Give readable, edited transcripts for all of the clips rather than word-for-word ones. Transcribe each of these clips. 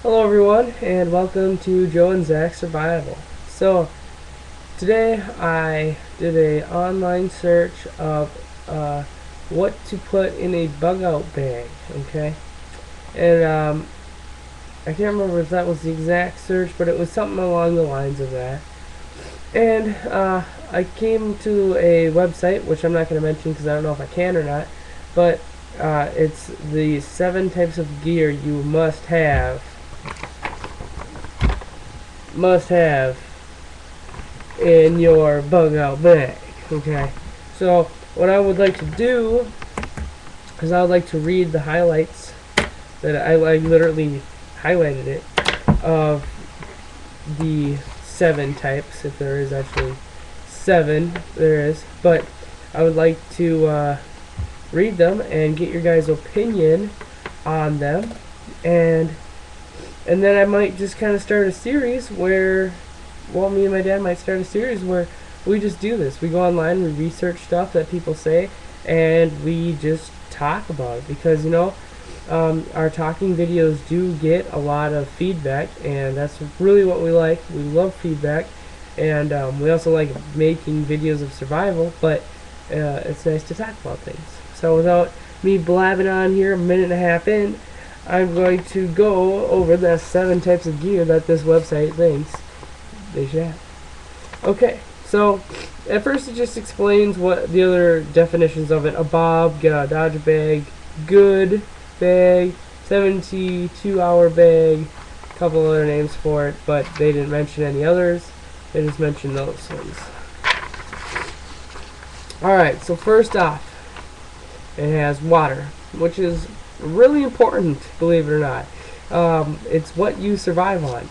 Hello everyone, and welcome to Joe and Zach Survival. So, today I did a online search of what to put in a bug out bag, okay? And I can't remember if that was the exact search, but it was something along the lines of that. And I came to a website, which I'm not going to mention because I don't know if I can or not, but it's the 7 types of gear you must have in your bug out bag. Okay, so what I would like to do is I would like to read the highlights that I literally highlighted it of the 7 types, if there is actually 7. There is, but I would like to read them and get your guys' opinion on them, and then I might just kind of start a series where, well, me and my dad might start a series where we just do this. We go online, we research stuff that people say, and we just talk about it. Because, you know, our talking videos do get a lot of feedback, and that's really what we like. We love feedback, and we also like making videos of survival, but it's nice to talk about things. So without me blabbing on here a minute and a half in, I'm going to go over the 7 types of gear that this website thinks they should have. Okay, so at first it just explains what the other definitions of it: a bob, dodge bag, good bag, 72-hour bag, a couple other names for it, but they didn't mention any others. They just mentioned those ones. Alright, so first off, it has water, which is really important, believe it or not. It's what you survive on.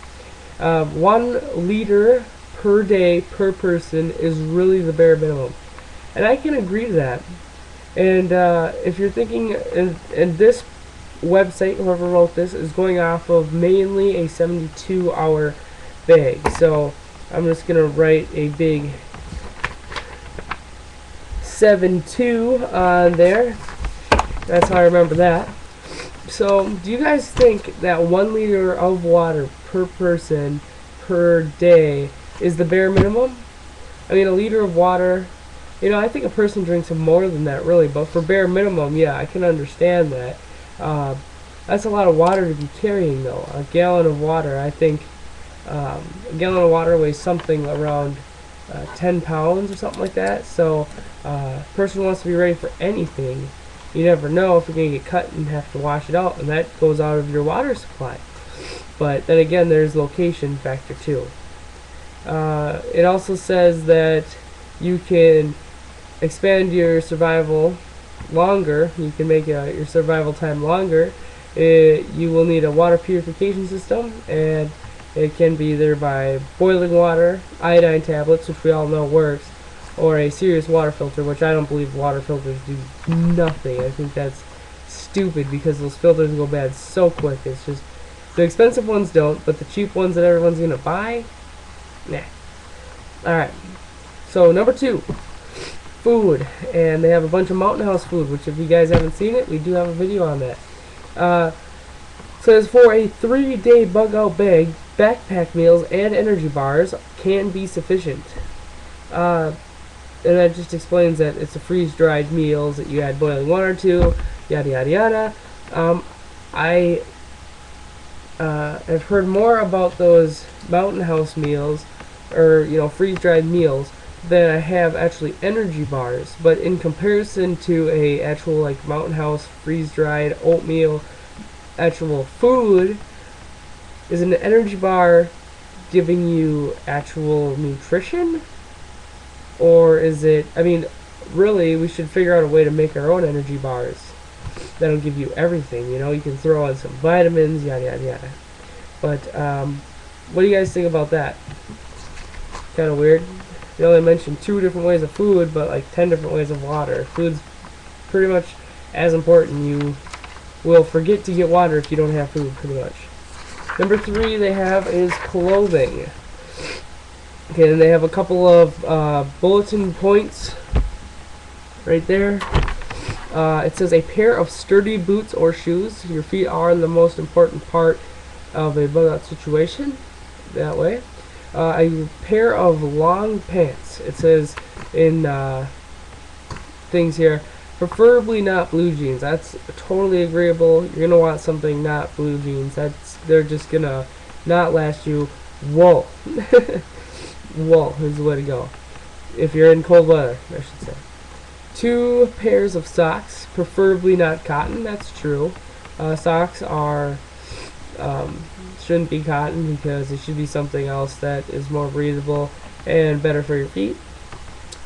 1 liter per day per person is really the bare minimum, and I can agree to that. And if you're thinking, and this website, whoever wrote this, is going off of mainly a 72-hour bag, so I'm just gonna write a big 7-2 on there. That's how I remember that. So, do you guys think that 1 liter of water per person per day is the bare minimum? I mean, a liter of water, you know, I think a person drinks more than that, really, but for bare minimum, yeah, I can understand that. That's a lot of water to be carrying, though. A gallon of water, I think, a gallon of water weighs something around 10 pounds or something like that. So, a person wants to be ready for anything. You never know if you're going to get cut and have to wash it out, and that goes out of your water supply. But then again, there's location factor too. It also says that you can expand your survival longer. You can make your survival time longer. You will need a water purification system, and it can be either by boiling water, iodine tablets, which we all know works, or a serious water filter, which I don't believe water filters do nothing. I think that's stupid because those filters go bad so quick. It's just, the expensive ones don't, but the cheap ones that everyone's gonna buy, nah. Alright, so number 2, food. And they have a bunch of Mountain House food, which if you guys haven't seen it, we do have a video on that. Says for a 3-day bug out bag, backpack meals and energy bars can be sufficient. And that just explains that it's a freeze-dried meals that you add boiling water to, yada yada yada. I have heard more about those Mountain House meals, or, you know, freeze-dried meals, than I have actually energy bars. But in comparison to a actual, like, Mountain House freeze-dried oatmeal actual food, is an energy bar giving you actual nutrition? Or is it, I mean, really, we should figure out a way to make our own energy bars that'll give you everything. You know, you can throw in some vitamins, yada yada yada. But what do you guys think about that? Kind of weird. They only mentioned 2 different ways of food, but like 10 different ways of water. Food's pretty much as important. You will forget to get water if you don't have food, pretty much. Number 3 they have is clothing. Okay, then they have a couple of bulletin points right there. It says a pair of sturdy boots or shoes. Your feet are the most important part of a bug out situation that way. A pair of long pants. It says in things here, preferably not blue jeans. That's totally agreeable. You're gonna want something not blue jeans. They're just gonna not last you. Wool. Wool is the way to go. If you're in cold weather, I should say. 2 pairs of socks, preferably not cotton. That's true. Socks are shouldn't be cotton because it should be something else that is more breathable and better for your feet.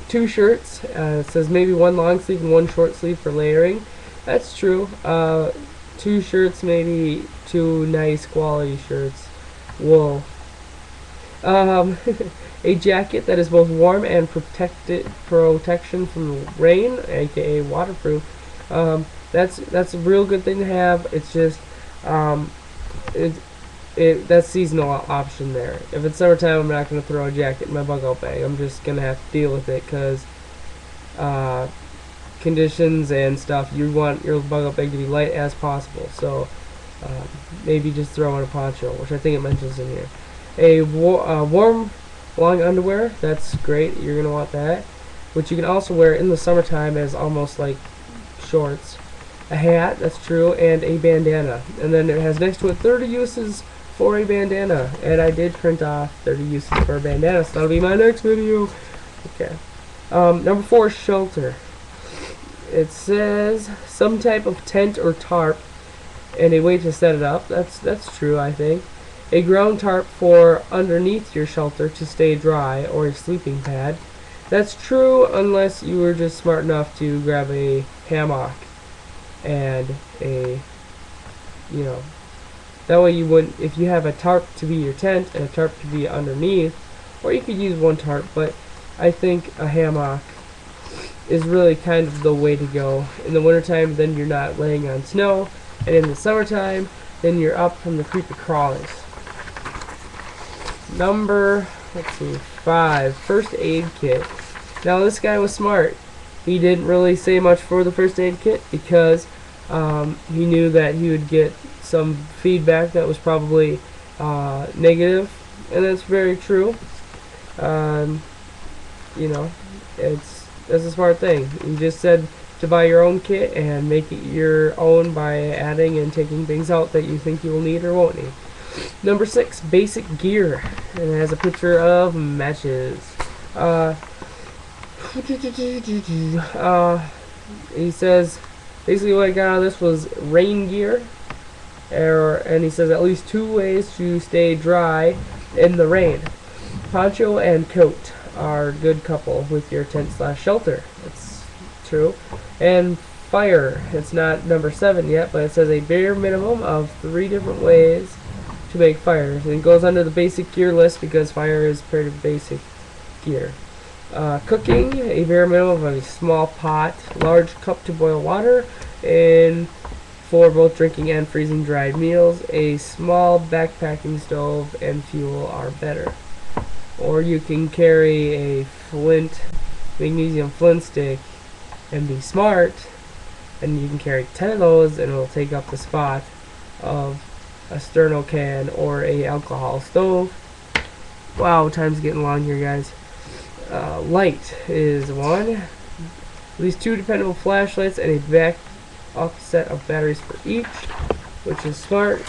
2 shirts. It says maybe 1 long sleeve and 1 short sleeve for layering. That's true. 2 shirts, maybe 2 nice quality shirts. Wool. A jacket that is both warm and protection from rain, aka waterproof. That's a real good thing to have. It's just that's seasonal option there. If it's summertime, I'm not going to throw a jacket in my bug out bag. I'm just going to have to deal with it because conditions and stuff, you want your bug out bag to be light as possible. So maybe just throw in a poncho, which I think it mentions in here. A warm long underwear, that's great. You're going to want that. Which you can also wear in the summertime as almost like shorts. A hat, that's true, and a bandana. And then it has next to it 30 uses for a bandana, and I did print off 30 uses for a bandana, so that'll be my next video. Okay. Number 4 is shelter. It says some type of tent or tarp and a way to set it up. That's true, I think. A ground tarp for underneath your shelter to stay dry, or a sleeping pad. That's true unless you were just smart enough to grab a hammock and that way you wouldn't, if you have a tarp to be your tent and a tarp to be underneath, or you could use 1 tarp, but I think a hammock is really kind of the way to go. In the wintertime, then you're not laying on snow, and in the summertime, then you're up from the creepy crawlies. Number, 5, first aid kit. Now this guy was smart. He didn't really say much for the first aid kit because he knew that he would get some feedback that was probably negative, and that's very true. That's a smart thing. He just said to buy your own kit and make it your own by adding and taking things out that you think you will need or won't need. Number 6, basic gear, and it has a picture of matches. He says basically what I got out of this was rain gear, and he says at least 2 ways to stay dry in the rain. Poncho and coat are a good couple with your tent/shelter. That's true. And fire. It's not number 7 yet, but it says a bare minimum of 3 different ways to make fire. And it goes under the basic gear list because fire is pretty basic gear. Cooking, a bare minimum of a small pot, large cup to boil water, and for both drinking and freezing dried meals. A small backpacking stove and fuel are better. Or you can carry a magnesium flint stick and be smart, and you can carry 10 of those and it'll take up the spot of a sterno can or a alcohol stove. Wow, time's getting long here, guys. Light is 1. At least 2 dependable flashlights and a back-up set of batteries for each, which is smart.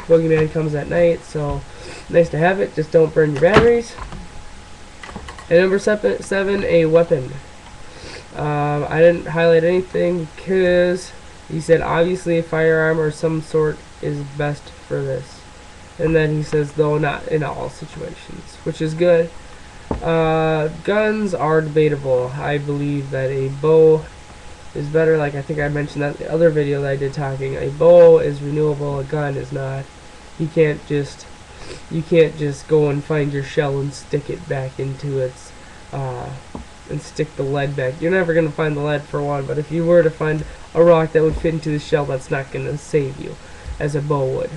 Boogeyman comes at night, so nice to have it. Just don't burn your batteries. And number 7, a weapon. I didn't highlight anything because he said obviously a firearm or some sort is best for this. And then he says though not in all situations, which is good. Guns are debatable. I believe that a bow is better. Like I think I mentioned that in the other video that I did talking. A bow is renewable, a gun is not. You can't just go and find your shell and stick it back into its and stick the lead back. You're never going to find the lead for one, but if you were to find a rock that would fit into the shell, that's not going to save you as a bow would.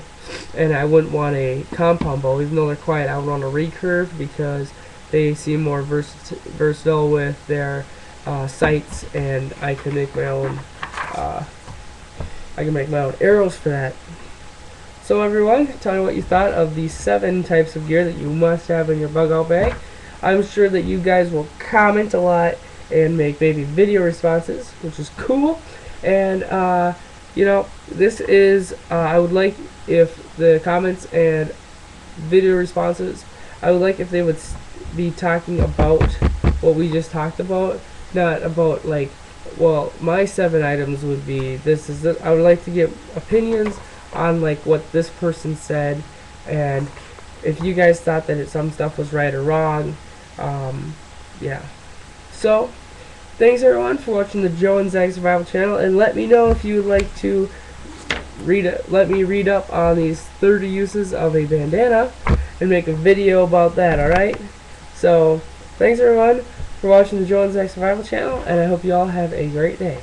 And I wouldn't want a compound bow, even though they're quiet. I would want a recurve because they seem more versatile with their sights, and I can make my own arrows for that. So everyone, tell me what you thought of the 7 types of gear that you must have in your bug out bag. I'm sure that you guys will comment a lot and make maybe video responses, which is cool. And you know, this is I would like if the comments and video responses, I would like if they would be talking about what we just talked about, not about like, well, my 7 items would be this is this. I would like to get opinions on like what this person said, and if you guys thought that some stuff was right or wrong. Yeah. So thanks everyone for watching the Joe and Zach Survival channel, and let me know if you would like to let me read up on these 30 uses of a bandana and make a video about that. Alright, so thanks everyone for watching the Joe and Zach Survival channel, and I hope you all have a great day.